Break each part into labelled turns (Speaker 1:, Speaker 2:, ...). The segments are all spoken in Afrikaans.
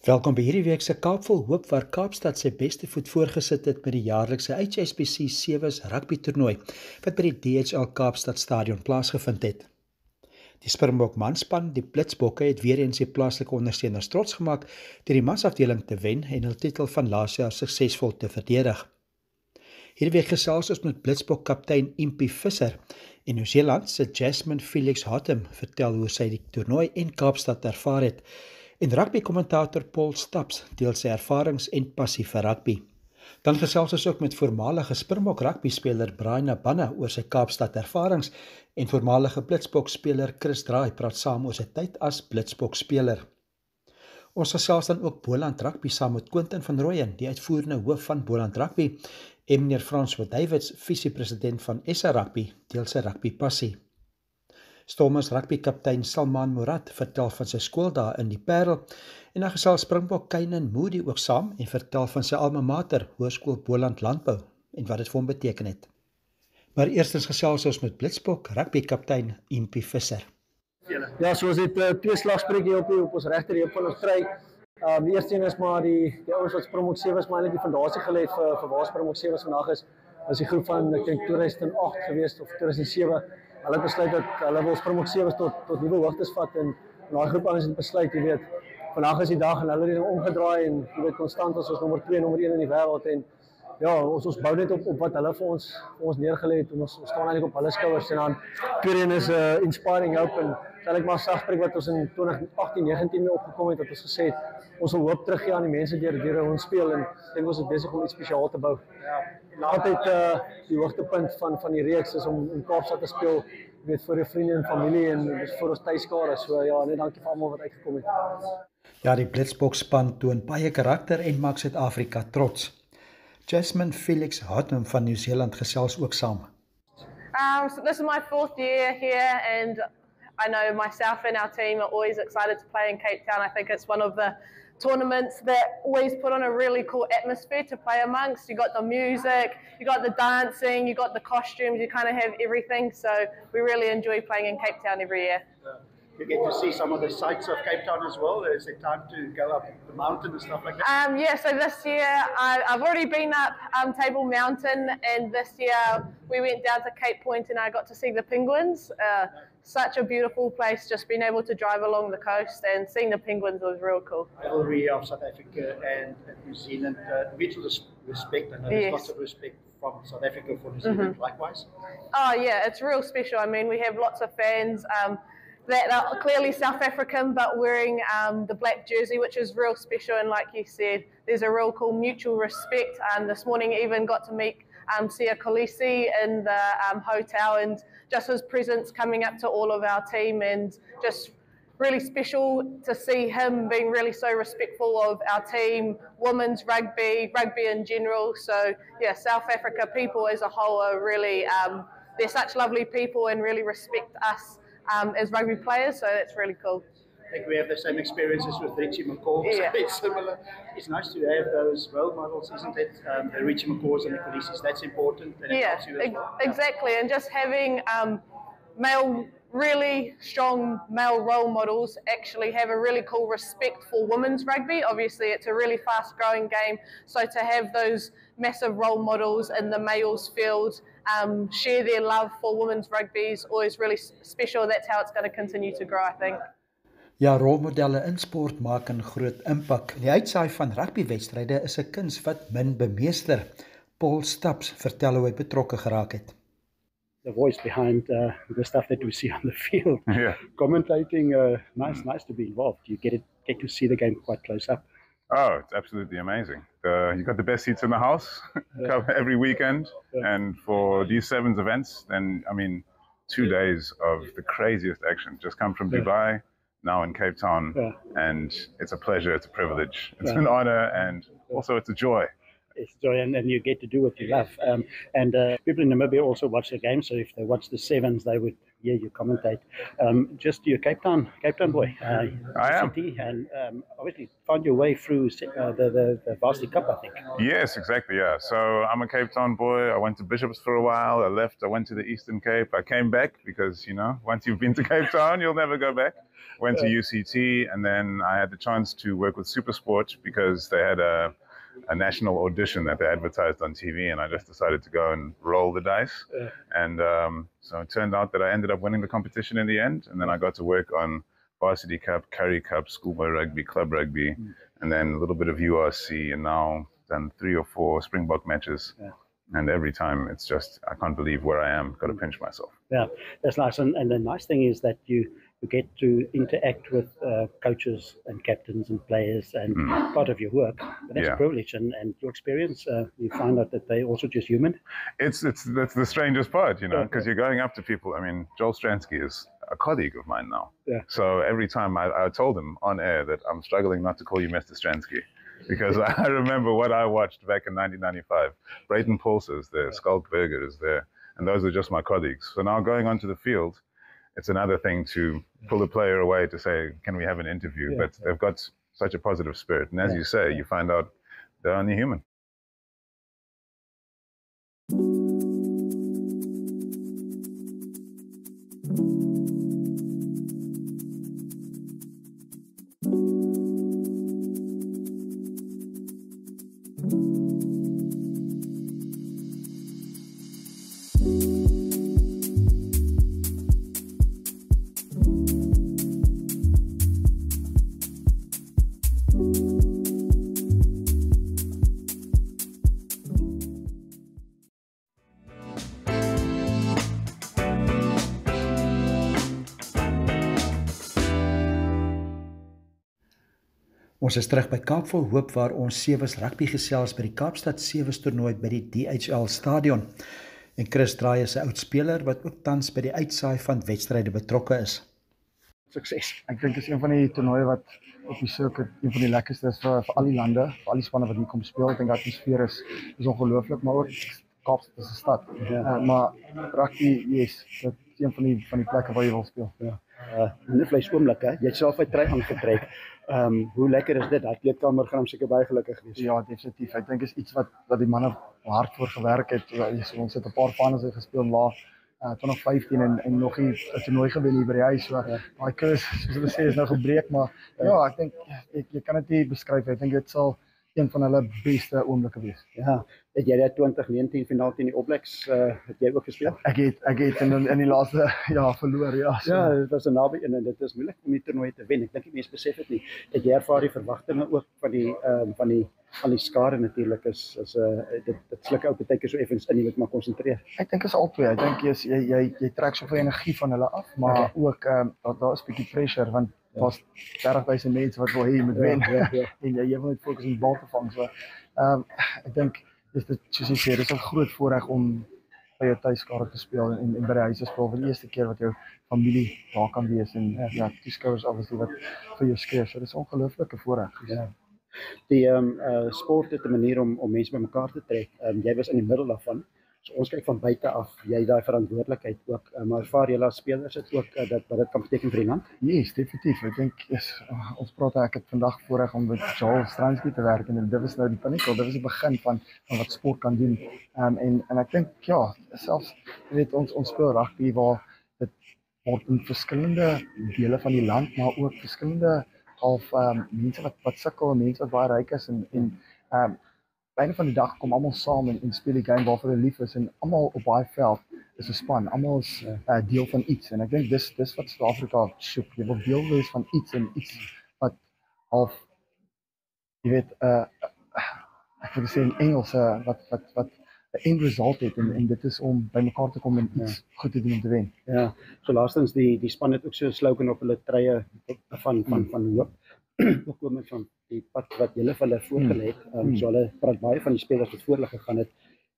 Speaker 1: Welkom by hierdie week se Kaapvol Hoop waar Kaapstad sy beste voet voorgesit het met die jaarlikse HSBC Sevens rugby toernooi wat by die DHL Kaapstad Stadion plaasgevind het. Die Springbok manspan, die Blitsbokke, het weer eens die plaaslike ondersteuners trots gemaak deur die mansafdeling te wen en hul titel van laas jaar suksesvol te verdedig. Hierdie week gesels ons met Blitsbok kaptein Impie Visser en Nieu-Seeland se Jasmine Felix Hottam vertel hoe sy die toernooi en Kaapstad ervaar het. En rugby-kommentator Paul Staps deel sy ervarings en passie vir rugby. Dan gesels ons ook met voormalige Springbok rugby-speler Brian Abana oor sy Kaapstad ervarings en voormalige Blitsbok-speler Chris Draai praat saam oor sy tyd as Blitsbok-speler. Ons gesels dan ook Boland Rugby saam met Quentin van Rooyen, die uitvoerende hoof van Boland Rugby, en meneer François Davids, visie-president van SA Rugby, deel sy rugby-passie. Stormers rugby-kaptein Salman Murad vertel van sy skooldae in die Parel en dan gesels Springbok Kainan Moody ook saam en vertel van sy alma mater, Hoërskool Boland Landbou en wat dit vir hom beteken het. Maar eerstens gesels ons met Blitsbok rugby-kaptein Impie Visser.
Speaker 2: Ja, soos dit twee slagspreekie op ons regterheup van ons kry. Die eerste een is maar die ouens wat Springbok Sevens maar net die fondasie gelê het vir waar Springbok Sevens vandag is. Is die groep van ek dink 2008 gewees of 2007. Hulle het besluit dat hulle wil Springbok Sevens tot nuwe hoogtes vat en daai groep ouens het besluit, jy weet, vandag is die dag en hulle het dit omgedraai en jy weet konstant as ons nommer 2, nommer 1 in die wêreld en ja, ons bou net op wat hulle vir ons neergelê het en ons staan eintlik op hulle skouers en dan tweede een is Inspiring Hope en sal ek maar sag spreek wat ons in 2018-19 mee opgekom het dat ons gesê het ons wil hoop teruggee aan die mense deur ons speel en dink ons is besig om iets spesiaal te bou. Ja, altyd die hoogtepunt van die reeks is om in Kaapstad te speel, jy weet vir jou vriende en familie en dis vir ons tuiskare. So ja, net dankie vir almal wat uitgekom het.
Speaker 1: Ja, die Blitsbok span toon baie karakter en maak Suid-Afrika trots. Jasmine Felix Hottam van Nieu-Seeland gesels ook saam.
Speaker 3: So this is my 4th year here and I know myself and our team are always excited to play in Cape Town. I think it's one of the tournaments that always put on a really cool atmosphere to play amongst. You got the music, you got the dancing, you got the costumes, you kind of have everything. So we really enjoy playing in Cape Town every year.
Speaker 4: You get to see some of the sights of Cape Town as well. Is it time to go up the mountain and stuff like that?
Speaker 3: Yeah, so this year I've already been up Table Mountain and this year we went down to Cape Point and I got to see the penguins. Such a beautiful place, just being able to drive along the coast and seeing the penguins was real cool.
Speaker 4: Rivalry of South Africa and New Zealand, mutual respect, and there's lots of respect from South Africa for New Zealand likewise.
Speaker 3: Oh yeah, it's real special. I mean, we have lots of fans that are clearly South African but wearing the black jersey, which is real special, and like you said, there's a real cool mutual respect. This morning even got to meet Sia Kolisi in the hotel and just his presence coming up to all of our team and just really special to see him being really so respectful of our team, women's rugby in general. So yeah, South Africa people as a whole are really, they're such lovely people and really respect us as rugby players, so that's really cool.
Speaker 4: I think we have the same experiences with Richie McCaw, so it's similar. It's nice to have those role models, isn't it? The Richie McCaws and the Polices, that's important. And it helps you as well.
Speaker 3: Exactly, and just having really strong male role models actually have a really cool respect for women's rugby. Obviously, it's a really fast-growing game, so to have those massive role models in the males field share their love for women's rugby is always really special. That's how it's going to continue to grow, I think.
Speaker 1: Ja, rolmodelle in sport maak 'n groot impak. Die uitsaai van rugbywedstryde is 'n kuns wat min bemeester. Paul Staps vertel hoe hy betrokke geraak het.
Speaker 5: The voice behind the stuff that we see on the field.
Speaker 6: Yeah.
Speaker 5: Commentating, nice to be involved. You get to see the game quite close up.
Speaker 6: Oh, it's absolutely amazing. You got the best seats in the house every weekend. And for these Sevens events, then, I mean, 2 days of the craziest action. Just come from Dubai, now in Cape Town, and it's a pleasure, it's a privilege, it's an honor, and also it's a joy.
Speaker 5: It's joy, and you get to do what you love. People in Namibia also watch the game, so if they watch the Sevens, they would hear you commentate. Just you're Cape Town boy.
Speaker 6: I am.
Speaker 5: And obviously found your way through the Varsity Cup, I think.
Speaker 6: Yes, exactly, yeah. So I'm a Cape Town boy. I went to Bishops for a while. I left. I went to the Eastern Cape. I came back because, once you've been to Cape Town, you'll never go back. Went to UCT, and then I had the chance to work with SuperSport because they had a national audition that they advertised on TV, and I just decided to go and roll the dice. And so it turned out that I ended up winning the competition in the end, and then I got to work on Varsity Cup, Currie Cup, schoolboy rugby, club rugby, and then a little bit of URC, and now done 3 or 4 Springbok matches. And every time it's just, I can't believe where I am. Got to pinch myself.
Speaker 5: Yeah, that's nice. And the nice thing is that you get to interact with coaches and captains and players and part of your work. But that's a privilege, and your experience, you find out that they're also just human.
Speaker 6: That's the strangest part, because you're going up to people. I mean, Joel Stransky is a colleague of mine now. So every time I told him on air that I'm struggling not to call you Mr. Stransky, because I remember what I watched back in 1995. Brayton Paulse is there, Skulk Berger is there, and those are just my colleagues. So now going onto the field, it's another thing to pull the player away to say, can we have an interview? But they've got such a positive spirit. And as you say, you find out they're only human.
Speaker 1: Ons is terug by Kaapvol Hoop waar ons Sewes rugby gesels by die Kaapstad Sewes toernooi by die DHL stadion. En Chris Draai is 'n oud speler wat ook tans by die uitsaai van wedstryde betrokke is.
Speaker 2: Sukses. Ek dink dit is een van die toernooie wat op die sirkuit een van die lekkerste is vir al die lande, vir al die spanne wat hier kom speel. Ek dink die atmosfeer is ongelooflik, maar ook Kaapstad is 'n stad. Maar rugby, yes, dit is een van die plekke waar jy wil speel.
Speaker 5: Net vleis oomblik, hè? Jy het self uit try aangetrek. Hoe lekker is dit? Daai kleedkamer gaan hom seker baie gelukkig wees.
Speaker 2: Ja, definitief. Ek dink is iets wat die manne hard voor gewerk het. Ons het 'n paar finals gespeel waar 2015 en nog 'n toernooi gewen hier by die huis. So daai curse, soos hulle sê, is nou gebreek, maar ja, ek dink jy kan dit nie beskryf. Ek dink dit sal een van hulle beste oomblikke wees.
Speaker 5: Ja, het jy dat 2019 finaal teen die All Blacks het jy ook gespeel?
Speaker 2: Ek het in die laaste verloor, ja. So.
Speaker 5: Ja, dit was 'n naby en dit is moeilik om die toernooi te wen. Ek dink die mense besef dit nie. Het jy ervaar die verwagtinge ook van die skare natuurlik is dit sluk ou baie keer so effens in, jy moet maar konsentreer.
Speaker 2: Ek dink is albei. Ek dink jy trek soveel energie van hulle af, maar ook daar is 'n bietjie pressure want was 30,000 mense wat wil hê jy moet wen. En jy wil net fokus op die bal te vang. So ek dink dit soos jy sê, dis 'n groot voorreg om by jou tuiskare te speel en by die huis te speel vir die eerste keer wat jou familie daar kan wees en toeskouers obviously wat vir jou skreeu. So dis 'n ongelooflike voorreg.
Speaker 5: Ja. Die sport het 'n manier om mense bymekaar te trek. Jy was in die middel daarvan. So ons kyk van buite af, jy daai verantwoordelikheid ook, maar ervaar julle as spelers dit ook wat dit kan beteken vir die land?
Speaker 2: Yes, definitief. Ek dink ons praat ek het vandag voorreg om met Joel Stransky te werk en dit was nou die pinnacle, dit was die begin van wat sport kan doen. En ek dink selfs jy weet ons speel rugby waar dit word in verskillende dele van die land, maar ook verskillende mense wat sukkel en mense wat baie ryk is en einde van die dag kom almal saam en speel die game waarvoor hulle lief is en almal op baie veld is 'n span, almal is deel van iets en ek dink dis wat Suid-Afrika soek. Jy wil deel wees van iets en iets wat half jy weet ek wil sê in Engels wat 'n end result het en dit is om by mekaar te kom en iets goed te doen om te wen.
Speaker 5: Ja, so laastens die span het ook so 'n slogan op hulle treye van hoop. Ook kom met van die pad wat julle vir hulle voorgelê het. So hulle praat baie van die spelers wat voor hulle gegaan het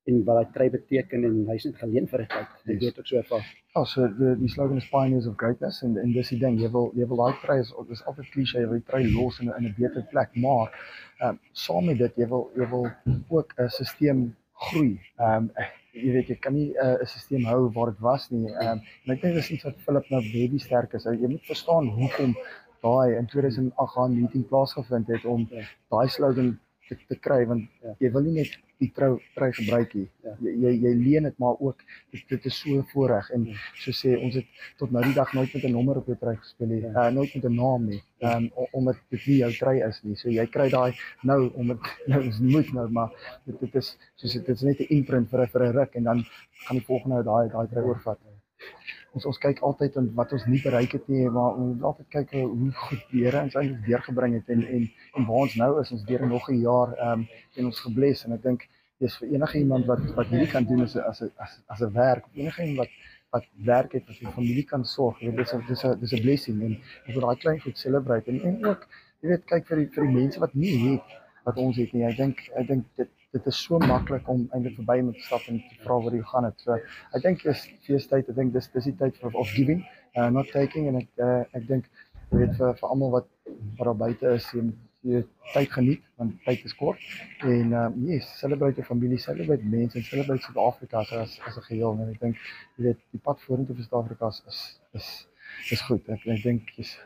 Speaker 5: en wat daai trey beteken en hy is net geleen vir 'n tyd. Ek weet ook so ervaar.
Speaker 2: Ja, so die slogan is Pioneers of Greatness en dis die ding, jy wil daai trey is altyd klise, jy wil die trey los in 'n beter plek, maar saam met dit jy wil ook 'n stelsel groei.
Speaker 5: jy weet, jy kan nie 'n stelsel hou waar dit was nie. En ek dink dis iets wat Philip nou baie sterk is. Jy moet verstaan hoekom daai in 2008 'n meeting plaasgevind het om daai slogan te kry, want jy wil nie net die trou gebruik nie. Jy leen dit maar ook. Dit is so 'n voorreg en so sê ons het tot nou die dag nooit met 'n nommer op die trui gespeel nie. Nooit met 'n naam nie. Omdat dit nie jou trui is nie. So jy kry daai nou omdat nou is moet nou, maar dit is soos dit is net 'n imprint vir 'n ruk en dan gaan die volgende daai trui oorvat. Ons kyk altyd aan wat ons nie bereik het nie, maar ons altyd kyk hoe goed die Here ons eintlik deurgebring het en waar ons nou is, ons deur nog 'n jaar en ons gebless en ek dink dis vir enige iemand wat hierdie kan doen as 'n werk, of enige iemand wat werk het wat sy familie kan sorg, dis 'n blessing en ons moet daai klein goed celebrate en ook jy weet kyk vir die mense wat nie het wat ons het nie. Ek dink dit is so maklik om eintlik verby met te stap en te vra waar jy gaan het. So ek dink dis feestyd, ek dink dis die tyd of giving, not taking en ek dink jy weet vir almal wat daar buite is, jy tyd geniet want tyd is kort en yes, celebrate jou familie, celebrate mense en celebrate Suid-Afrika as 'n geheel en ek dink jy weet die pad vorentoe vir Suid-Afrika is goed. Ek dink jy's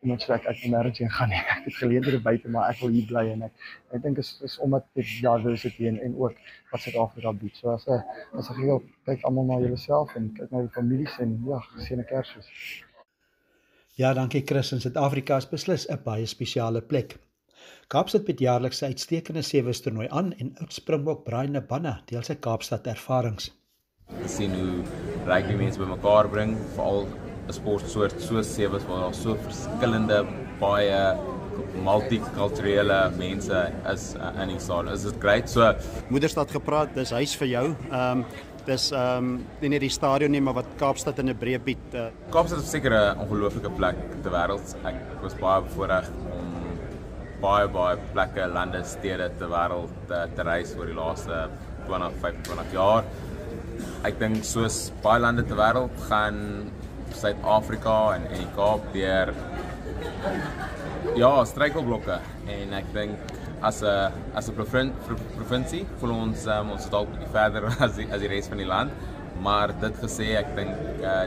Speaker 5: iemand sê ek wil nêrens heen gaan nie. Ek het geleenthede buite, maar ek wil hier bly en ek dink is omdat dit diversity en ook wat Suid-Afrika bied. So as 'n geheel kyk almal na julleself en kyk na die families en ja, geseënde Kersfees.
Speaker 1: Ja, dankie Chris. In Suid-Afrika is beslis 'n baie spesiale plek. Kaapstad bied jaarliks 'n uitstekende sewees toernooi aan en oud-Springbok Brian Nabanna deel sy Kaapstad ervarings.
Speaker 7: Sien hoe rugby mense bymekaar bring, veral 'n sportsoort soos sewees waar daar so verskillende baie multikulturele mense is in die stadion. Is dit great? So
Speaker 8: Moederstad gepraat, dis huis vir jou. Dis nie net die stadion nie, maar wat Kaapstad in 'n breë bied.
Speaker 7: Kaapstad is seker 'n ongelooflike plek ter wêreld. Ek was baie bevoorreg om baie plekke, lande, stede ter wêreld te reis oor die laaste 20-25 jaar. Ek dink soos baie lande ter wêreld gaan Suid-Afrika en die Kaap deur struikelblokke en ek dink as 'n provinsie voel ons dalk 'n bietjie verder as die res van die land, maar dit gesê ek dink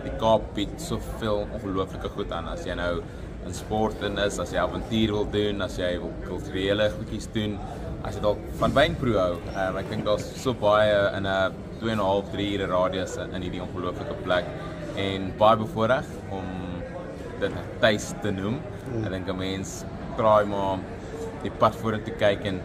Speaker 7: die Kaap bied soveel ongelooflike goed aan as jy nou in sport is, as jy avontuur wil doen, as jy wil kulturele goedjies doen, as jy dalk van wynproe hou. Ek dink daar's so baie in 'n 2,5-3 ure radius in hierdie ongelooflike plek en baie bevoorreg om dit tuis te noem. Ek dink 'n mens kraai maar die pad vorentoe kyk en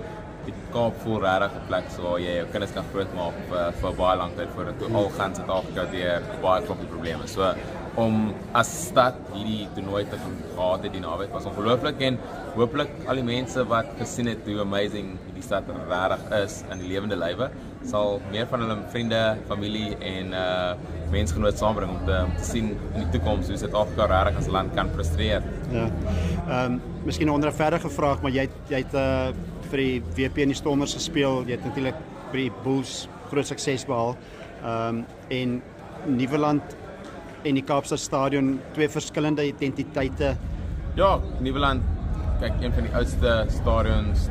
Speaker 7: die Kaap voel regtig 'n plek waar jy jou kinders kan grootmaak vir baie lank tyd vorentoe. Al gaan Suid-Afrika deur baie klompie probleme. So om as stad hierdie toernooi te gehad het die naweek was ongelooflik en hooplik al die mense wat gesien het hoe amazing die stad regtig is in die lewende lywe sal meer van hulle vriende, familie en mensgenoot saambring om te sien in die toekoms hoe Suid-Afrika regtig as land kan presteer.
Speaker 8: Ja. Miskien 'n onderverdige vraag, maar jy het vir die WP en die Stormers gespeel. Jy het natuurlik by die Bulls groot sukses behaal. En Nieuweland en die Kaapstad Stadion, twee verskillende identiteite.
Speaker 7: Ja, Nieuweland, kyk, een van die oudste stadions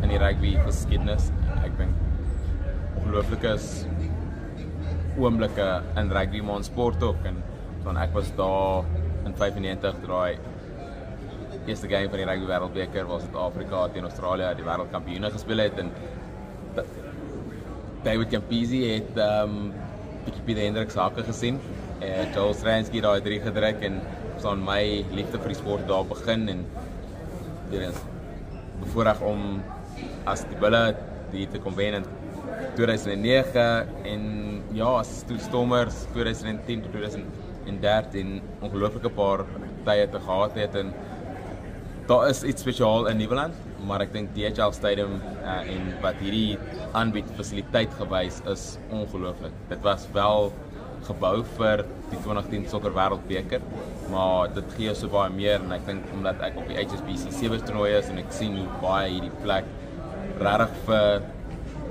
Speaker 7: in die rugby geskiedenis. Ek dink ongelooflike oomblikke in rugby, maar in sport ook. En van ek was daar in 95 draai eerste game van die rugby wêreldbeker waar Suid-Afrika teen Australië die wêreldkampioene gespeel het en David Campisi het bietjie Pieter Hendriks hake gesien. Joel Stransky daai 3 gedruk en son my liefde vir die sport daar begin en weer eens bevoorreg om as die Bulle die te kom wen in 2009 en ja, as Stormers 2010 tot 2013 ongelooflike paar tye te gehad het en daar is iets spesiaal in Nieuweland, maar ek dink DHL Stadium en wat hierdie aanbied fasiliteit gewys is ongelooflik. Dit was wel gebou vir die 2010 sokker wêreldbeker, maar dit gee so baie meer en ek dink omdat ek op die HSBC sewees toernooi is en ek sien hoe baie hierdie plek regtig vir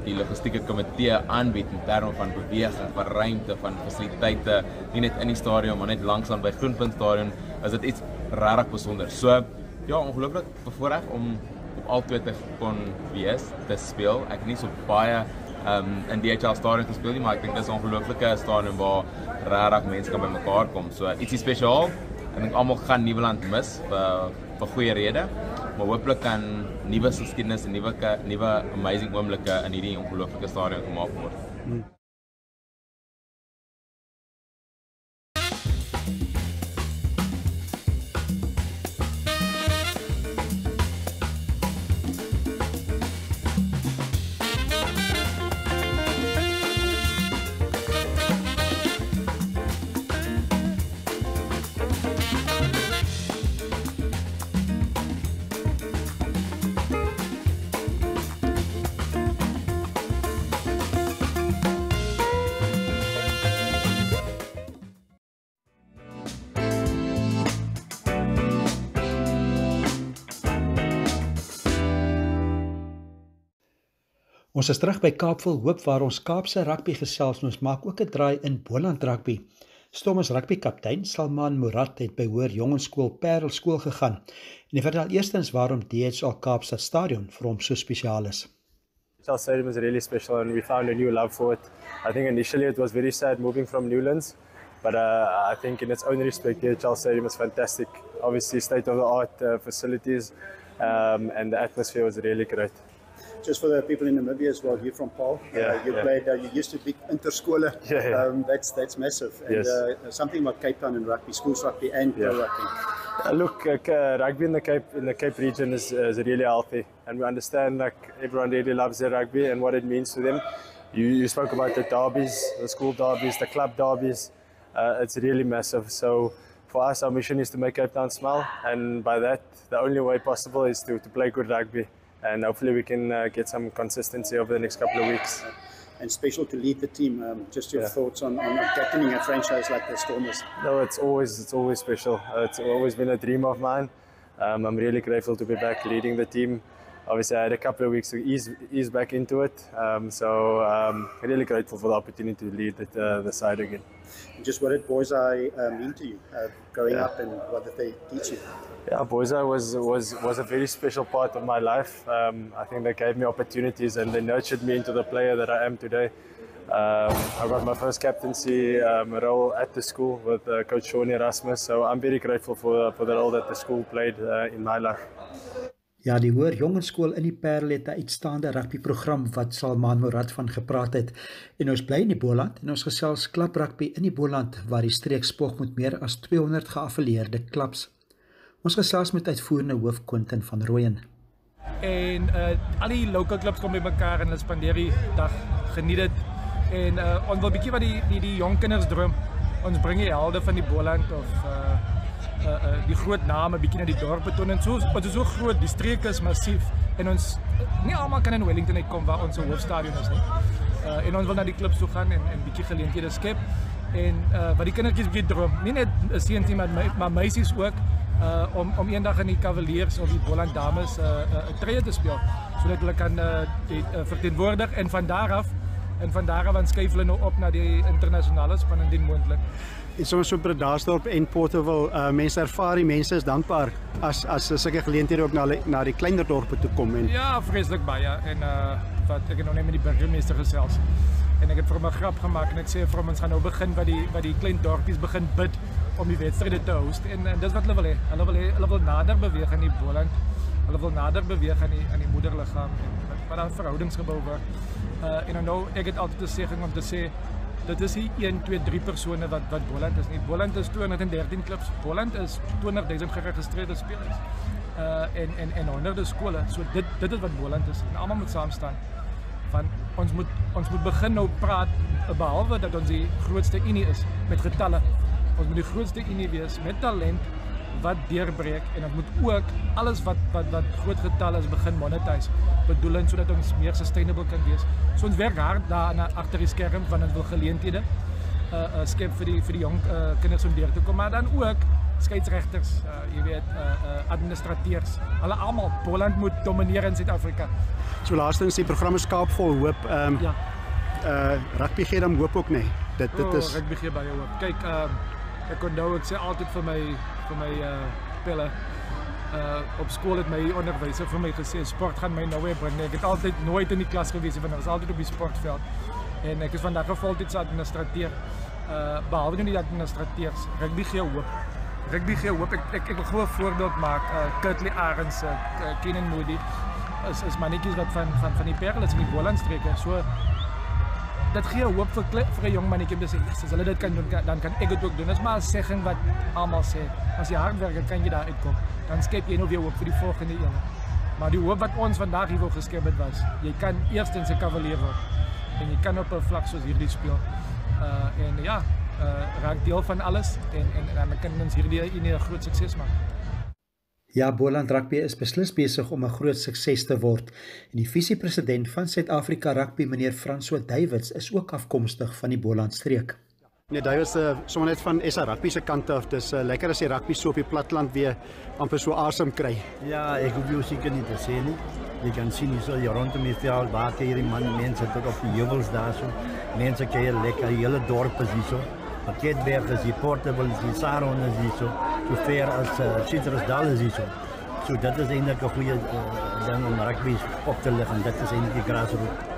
Speaker 7: die logistieke komitee aanbied in terme van beweging, van ruimte, van fasiliteite, nie net in die stadion, maar net langs aan by Groenpunt Stadion, is dit iets regtig besonder. So ja, ongelooflik bevoorreg om op al twee te kon wees, te speel. Ek het nie so baie in DHL stadion gespeel nie, maar ek dink dit is 'n ongelooflike stadion waar regtig mense kan bymekaar kom. So ietsie spesiaal. Ek dink almal gaan Nieuweland mis vir goeie rede, maar hooplik kan nuwe geskiedenis en nuwe amazing oomblikke in hierdie ongelooflike stadion gemaak word.
Speaker 1: Ons is terug by Kaapville Hoop waar ons Kaapse rugby gesels en ons maak ook 'n draai in Boland rugby. Stormers rugby-kaptein Salman Murad het by Hoër Jongensskool Parel skool gegaan en hy vertel eerstens waarom DHL Kaapstad Stadion vir hom so spesiaal is.
Speaker 9: DHL Stadium is really special and we found a new love for it. I think initially it was very sad moving from Newlands, but I think in its own respect DHL Stadium is fantastic. Obviously state-of-the-art facilities and the atmosphere was really great.
Speaker 5: Just for the people in Namibia as well, you're from Paul. Played. You used to be interskole. That's massive. And
Speaker 9: Yes.
Speaker 5: Something about Cape Town and rugby, schools rugby and pro rugby.
Speaker 9: Look, rugby in the Cape region is really healthy, and we understand like everyone really loves their rugby and what it means to them. You spoke about the derbies, the school derbies, the club derbies. It's really massive. So for us, our mission is to make Cape Town smile, and by that, the only way possible is to play good rugby. And hopefully we can get some consistency over the next couple of weeks.
Speaker 5: And special to lead the team. Just your thoughts on captaining a franchise like the Stormers.
Speaker 9: No, it's always special. It's always been a dream of mine. I'm really grateful to be back leading the team. Obviously, I had a couple of weeks to ease back into it. Really grateful for the opportunity to lead the side again.
Speaker 5: And just what did Boys Eye mean to you growing up, and what did they teach you?
Speaker 9: Yeah, Boys Eye was a very special part of my life. I think they gave me opportunities and they nurtured me into the player that I am today. I got my first captaincy role at the school with Coach Shaun Erasmus, so I'm very grateful for the role that the school played in my life.
Speaker 1: Ja, die Hoër Jongensskool in die Parel het 'n uitstaande rugbyprogram wat Salman Murad van gepraat het. En ons bly in die Boland en ons gesels klap rugby in die Boland waar die streek spog met meer as 200 geaffilieerde klubs. Ons gesels met uitvoerende hoof Quentin van Rooyen.
Speaker 10: En al die local clubs kom by mekaar en hulle spandeer die dag, geniet dit. En ons wil bietjie wat die jong kinders droom. Ons bring die helde van die Boland of die groot name bietjie na die dorpe toe en so. Ons is so groot, die streek is massief en ons nie almal kan in Wellington uitkom waar ons hoofstadion is nie. En ons wil na die klubs toe gaan en bietjie geleenthede skep en wat die kindertjies bietjie droom. Nie net seuns nie, maar meisies ook. Om eendag in die Cavaliers of die Boland dames 'n tree te speel sodat hulle kan verteenwoordig en van daar af dan skuif hulle nou op na die internasionale span indien moontlik.
Speaker 8: En soms so Bredasdorp en Porterville, mense ervaar die mense is dankbaar as sulke geleenthede ook na die kleiner dorpe toe kom en
Speaker 10: ja, vreeslik baie en wat ek het nog net met die burgemeester gesels. En ek het vir hom 'n grap gemaak en ek sê vir hom ons gaan nou begin wat die klein dorpies begin bid om die wedstryde te host en dis wat hulle wil hê. Hulle wil nader beweeg aan die Boland. Hulle wil nader beweeg aan die moederliggaam en wat daar verhoudings gebou word. En nou ek het altyd 'n segging om te sê dit is nie 1, 2, 3 persone wat Boland is nie. Boland is 213 klubs. Boland is 20,000 geregistreerde spelers. En honderde skole. So dit is wat Boland is. En almal moet saam staan. Van ons moet begin nou praat behalwe dat ons die grootste unie is met getalle. Ons moet die grootste unie wees met talent wat deurbreek en ons moet ook alles wat groot getalle is begin monetize, bedoelend sodat ons meer sustainable kan wees. So ons werk hard daar agter die skerm van ons wil geleenthede skep vir die jong kinders om deur te kom, maar dan ook skeieregters, jy weet, administrateurs. Hulle almal, Boland moet domineer in Suid-Afrika.
Speaker 8: so laastens die program is Kaapville Hoop.
Speaker 10: Ja.
Speaker 8: Rugby gee dan hoop ook nie. Dit is
Speaker 10: rugby gee baie hoop. Kyk, ek onthou ek sê altyd vir my pelle Op school het my onderwyser vir my gesê, sport gaan my nou weer bring. Ek het altyd nooit in die klas gewees, want ek was altyd op die sportveld. En ek is vandag voltyds administrateur. Behalwe nie die administrateurs, rugby gee hoop. Rugby gee hoop. Ek wil gou 'n voorbeeld maak. Kurtley Arends, Kenan Moody, is mannetjies wat van die Parel is in die Bolandstreke. So dat gee hoop vir 'n jong mannetjie om te sê, as hulle dit kan doen, dan kan ek dit ook doen. Dit is maar 'n segging wat almal sê. As jy hard werk, kan jy daar uitkom. Dan skep jy nog weer hoop vir die volgende een. Maar die hoop wat ons vandag hier wou geskep het was, jy kan eerstens 'n cavalier word. En jy kan op 'n vlak soos hierdie speel. En ja, raak deel van alles en dan kan ons hierdie ene 'n groot sukses maak.
Speaker 1: Ja, Boland Rugby is beslis besig om 'n groot sukses te word. En die visiepresident van Suid-Afrika Rugby, meneer François Davids, is ook afkomstig van die Boland streek.
Speaker 8: Nee, Davids sommer net van SA Rugby se kant af. Dis lekker as die rugby so op die platteland weer amper so asem kry.
Speaker 11: Ja, ek hoef jou seker nie te sê nie. Jy kan sien hier so rondom die veld, waar hierdie mense tot op die heuwels daar so. Mense kuier lekker, die hele dorp is hier so. Paketberg is hier, Portable is hier, Saron is hier so. So ver as Citrusdal is hier so. So dit is eintlik 'n goeie ding om rugby op te lig en dit is eintlik die grassroots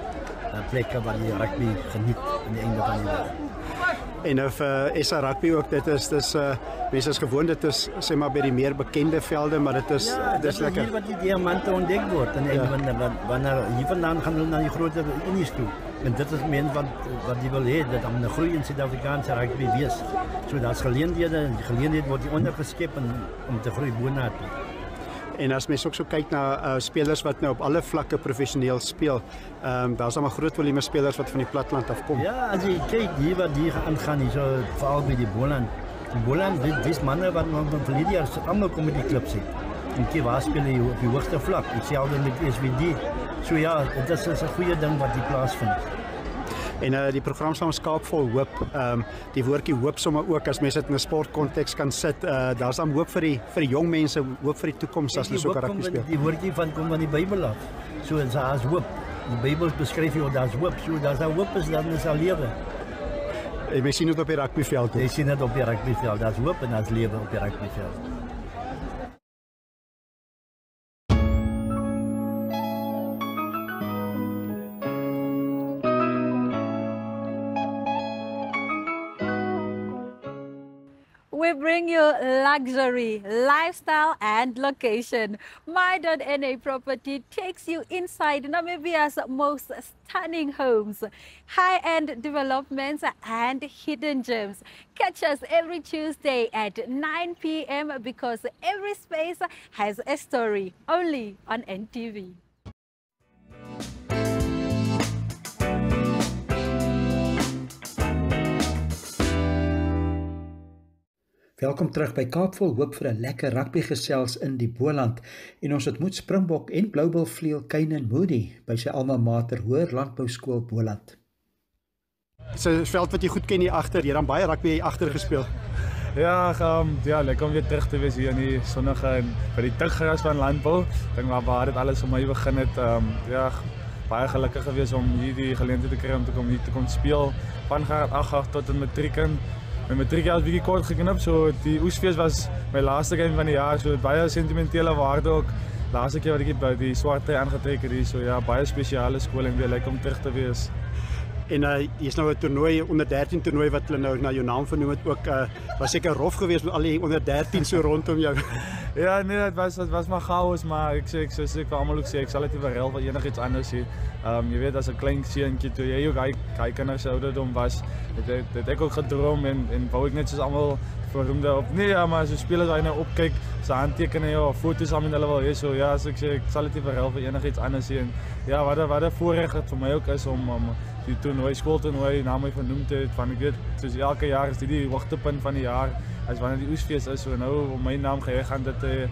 Speaker 11: plekke waar jy rugby geniet aan die einde van die dag.
Speaker 8: En vir SA Rugby ook, dit is mense is gewoon, dit is sê maar by die meer bekende velde, maar dit is dis lekker.
Speaker 11: Hier wat die diamante ontdek word en wanneer hier vandaan gaan hulle na die groter unies toe. En dit is men wat die wil hê, dat om 'n groei in Suid-Afrikaanse rugby wees. So daar's geleenthede en die geleentheid word hier ondergeskep om te groei boontoe.
Speaker 8: En as mens ook so kyk na spelers wat nou op alle vlakke professioneel speel, daar's dan 'n groot volume spelers wat van die platteland afkom.
Speaker 11: Ja, as jy kyk hier wat hier aangaan hier so veral by die Boland. Die Boland, dis manne wat nog van verlede jaar almal kom met die klubs het. En kyk waar speel jy op die hoogste vlak. Dieselfde met SVD. So ja, dit is 'n goeie ding wat hier plaasvind.
Speaker 8: En die program se naam is Kaapvol Hoop. Die woordjie hoop sommer ook as mense dit in 'n sportkonteks kan sit. Daar's dan hoop vir die jong mense, hoop vir die toekoms as hulle so kan rugby speel.
Speaker 11: Die woordjie kom van die Bybel af. So daar's hoop. Die Bybel beskryf jou daar's hoop. So daar's hoop is dan is al lewe.
Speaker 8: En mens sien dit op die rugbyveld.
Speaker 11: Jy sien dit op die rugbyveld. Daar's hoop en daar's lewe op die rugbyveld.
Speaker 12: We bring you luxury, lifestyle and location. My.NA Property takes you inside Namibia's most stunning homes, high-end developments and hidden gems. Catch us every Tuesday at 9 p.m. because every space has a story, only on NTV.
Speaker 1: Welkom terug by Kaapvol Hoop vir 'n lekker rugby gesels in die Boland. En ons ontmoet Springbok en Bloubil vleuel Kenan Moody by sy alma mater Hoër Landbouskool Boland.
Speaker 8: Dis 'n veld wat jy goed ken hier agter. Jy het dan baie rugby hier agter gespeel.
Speaker 10: Ja, lekker om weer terug te wees hier in die sonnige by die tuggras van landbou. Dink maar waar dit alles vir my begin het. Baie gelukkig gewees om hier die geleentheid te kry om hier te kon speel van graad 8 tot in matriek. My matriek was 'n bietjie kort geknip, so die oesfees was my laaste game van die jaar, so baie sentimentele waarde ook. Laaste keer wat ek by die swart trui aangetrek het, so ja, baie spesiale skool en weer lekker om terug te wees.
Speaker 8: En hier's nou 'n toernooi, onder 13 toernooi wat hulle nou na jou naam vernoem het ook. Was seker rof geweest met al die onder 13 so rondom jou.
Speaker 10: Ja, nee, dit was maar chaos, maar ek sê vir almal ook sê ek sal dit nie verhel wat enigiets anders sê. Jy weet as 'n klein seentjie toe jy ook hy kinders ouderdom was, het ek ook gedroom en wou ek net soos almal verroemde op. Nee, ja, maar so spelers waar jy nou opkyk, se handtekeninge of foto's aan hulle wil hê, so ja, as ek sê ek sal dit nie verhel vir enigiets anders sê. En ja, wat 'n voorreg het vir my ook is om die toernooi, skooltoernooi na my vernoem te het, van ek weet, soos elke jaar is dit die hoogtepunt van die jaar, as wanneer die oesfees is, so nou om my naam geheg gaan dit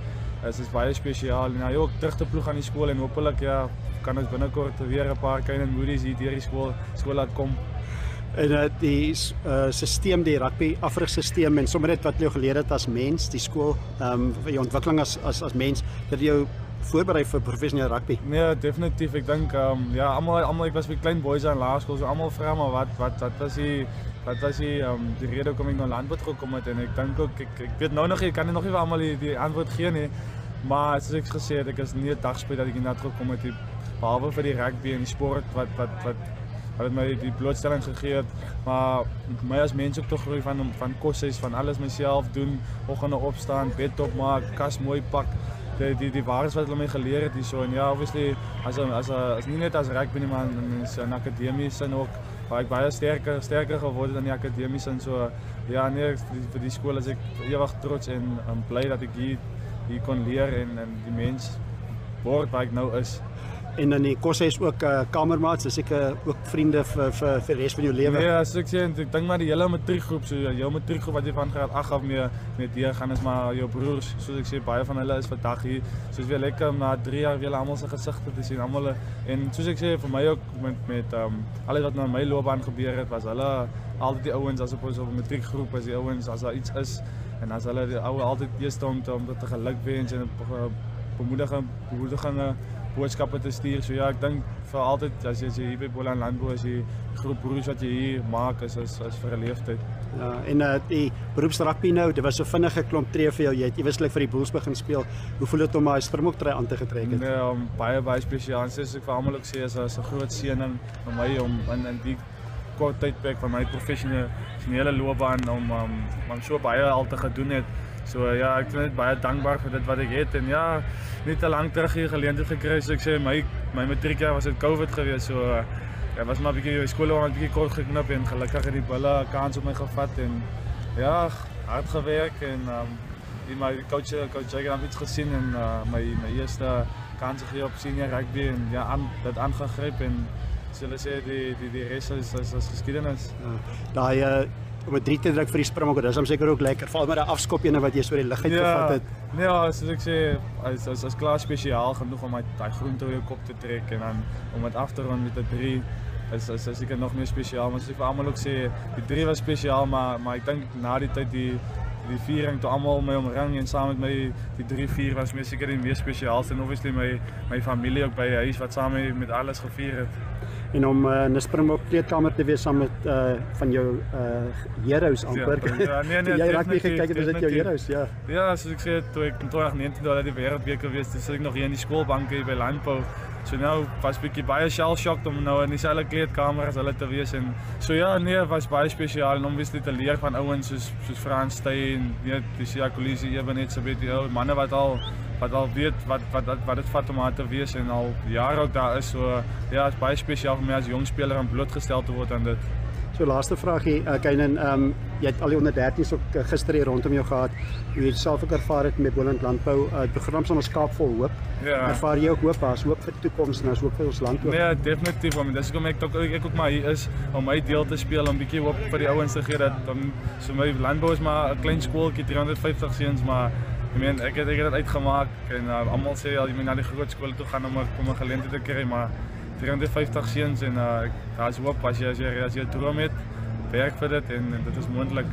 Speaker 10: is baie spesiaal, en ja, ook terug te ploeg aan die skool, en hopelik ja, kan ons binnekort weer 'n paar Kenan Moody's hier deur die skool laat kom.
Speaker 8: En die systeem, die rugby afrigsisteem en sommer net wat jy geleer het as mens, die skool, vir jou ontwikkeling as mens, dat jy voorberei vir professionele rugby?
Speaker 10: Nee, definitief. Ek dink ja, almal ek was by klein boys aan laerskool, so almal vra maar wat was die rede hoekom ek na landbou gekom het, en ek dink ook ek weet nou nog ek kan nog nie vir almal die antwoord gee nie,
Speaker 9: Maar soos ek gesê het, ek is nie 'n dag spesifiek dat ek hiernatoe gekom het, behalwe vir die rugby en die sport wat my die blootstelling gegee het, maar my as mens ook te groei van koshuis, van alles myself doen, oggende opstaan, bed opmaak, kas mooi pak, die waardes wat hulle my geleer het hierso. En ja, obviously as nie net as rugby nie, maar in akademie sin ook, waar ek baie sterker geword het in die akademie sin. So ja, nee, vir die skool is ek ewig trots en bly dat ek hier kon leer en die mens word waar ek nou is.
Speaker 5: En in die koshuis ook kamermaats, is ek ook vriende vir die res van jou lewe.
Speaker 9: Ja, as ek sê, ek dink maar die hele matriekgroep, so jou matriekgroep wat jy van graad 8 af mee deurgaan is maar jou broers. Soos ek sê, baie van hulle is vandag hier. Soos weer lekker om na 3 jaar weer almal se gesigte te sien, almal. En soos ek sê, vir my ook met alles wat nou in my loopbaan gebeur het, was hulle altyd die ouens as op 'n matriekgroep, as die ouens as daar iets is en as hulle die ou altyd eerste om te gelukwens en bemoedigende boodskappe te stuur. So ja, ek dink vir altyd as jy hier by Boland Landbou as jy groep broers wat jy hier maak is vir 'n leeftyd.
Speaker 5: Ja, en die beroepsrugby nou, dit was so vinnige klomp tree vir jou. Jy het eweslik vir die Bulls begin speel. Hoe voel dit om daai Springbok trui aan te getrek het?
Speaker 9: Nee, baie spesiaal. En soos ek vir almal ook sê, is 'n groot seëning vir my om in die kort tydperk van my professionele loopbaan om so baie al te gedoen het. So ja, ek ben net baie dankbaar vir dit wat ek het en ja, nie te lank terug hier geleentheid gekry. So ek sê my matriekjaar was dit COVID geweest, so ja, was maar 'n bietjie skool was 'n bietjie kort geknip en gelukkig het die bulle 'n kans op my gevat en ja, hard gewerk en my coach Jagan het iets gesien en my eerste kans gegee op senior rugby en ja, dit aangegryp en so hulle sê die res is geskiedenis.
Speaker 5: Daai om 'n 3 te druk vir die Springbok, dis hom seker ook lekker. Veral met 'n afskop ene wat jy so die lug uit gevat het.
Speaker 9: Nee, soos ek sê, is klaar spesiaal genoeg om daai groente op jou kop te trek en dan om dit af te rond met 'n 3 is seker nog meer spesiaal. Maar soos ek vir almal ook sê, die 3 was spesiaal, maar ek dink na die tyd die viering toe almal my omring en saam met my die 3-4 was my seker die mees spesiaalste en obviously my familie ook by die huis wat saam met alles gevier het.
Speaker 5: En om in 'n Springbok kleedkamer te wees saam met van jou heroes amper.
Speaker 9: Ja, nee,
Speaker 5: jy raak nie gekyk het, is dit jou heroes, ja.
Speaker 9: Ja, soos ek sê, toe ek in 2019 daar die wêreldbeker gewees, dis ek nog hier in die skoolbanke hier by Landbou. So nou was bietjie baie shell-shocked om nou in dieselfde kleedkamer as hulle te wees en so ja, nee, was baie spesiaal en om weer te leer van ouens soos Frans Steyn, weet die Siya Kolisi, Ebenet Sabet, manne wat al weet wat dit vat om daar te wees en al jare ook daar is. So ja, is baie spesiaal vir my as jong speler om blootgestel te word aan dit.
Speaker 5: So laaste vraagie, Keinan, jy het al die onder 13s ook gister hier rondom jou gehad. Hoe jy self ook ervaar het met Boland Landbou, program van ons Kaap vol hoop.
Speaker 9: Ja.
Speaker 5: Ervaar jy ook hoop, as hoop vir die toekoms en as hoop vir ons land ook?
Speaker 9: Nee, definitief. Dis hoekom ek ook maar hier is om my deel te speel om 'n bietjie hoop vir die ouens te gee dat so my landbou is maar 'n klein skooltjie 350 seuns, maar ek het dit uitgemaak en almal sê jy moet na die groot skole toe gaan om 'n geleentheid te kry, maar 350 seuns en daar is hoop as jy 'n droom het, werk vir dit en dit is moontlik.